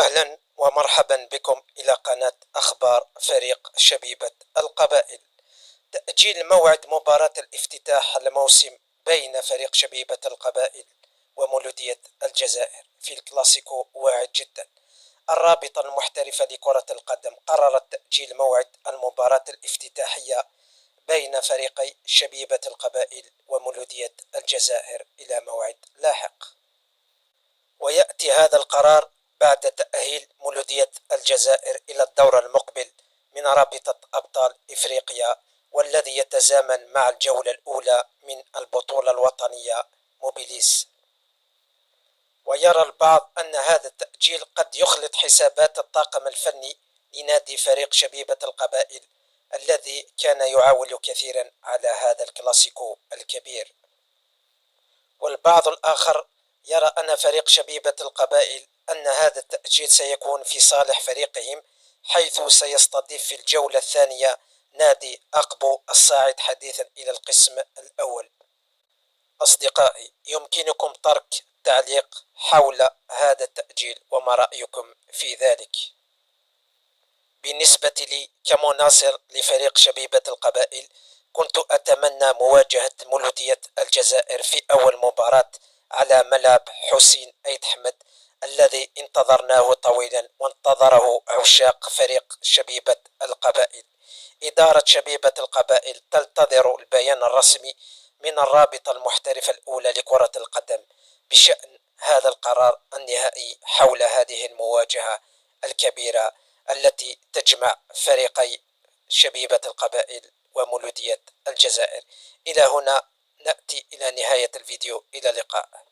أهلا ومرحبا بكم إلى قناة أخبار فريق شبيبة القبائل. تأجيل موعد مباراة الافتتاح الموسم بين فريق شبيبة القبائل ومولودية الجزائر في الكلاسيكو واعد جدا. الرابطة المحترفة لكرة القدم قررت تأجيل موعد المباراة الافتتاحية بين فريقي شبيبة القبائل ومولودية الجزائر إلى موعد لاحق، ويأتي هذا القرار بعد تأهيل مولودية الجزائر إلى الدور المقبل من رابطة أبطال إفريقيا، والذي يتزامن مع الجولة الأولى من البطولة الوطنية موبيليس. ويرى البعض أن هذا التأجيل قد يخلط حسابات الطاقم الفني لنادي فريق شبيبة القبائل الذي كان يعول كثيرا على هذا الكلاسيكو الكبير. والبعض الآخر يرى أن فريق شبيبة القبائل أن هذا التأجيل سيكون في صالح فريقهم، حيث سيستضيف في الجولة الثانية نادي أقبو الصاعد حديثا إلى القسم الأول. أصدقائي، يمكنكم ترك تعليق حول هذا التأجيل وما رأيكم في ذلك. بالنسبة لي كمناصر لفريق شبيبة القبائل، كنت أتمنى مواجهة مولودية الجزائر في أول مباراة على ملعب حسين أيد حمد الذي انتظرناه طويلا وانتظره عشاق فريق شبيبة القبائل. إدارة شبيبة القبائل تنتظر البيان الرسمي من الرابطة المحترفة الأولى لكرة القدم بشأن هذا القرار النهائي حول هذه المواجهة الكبيرة التي تجمع فريقي شبيبة القبائل ومولودية الجزائر. إلى هنا نأتي إلى نهاية الفيديو، إلى اللقاء.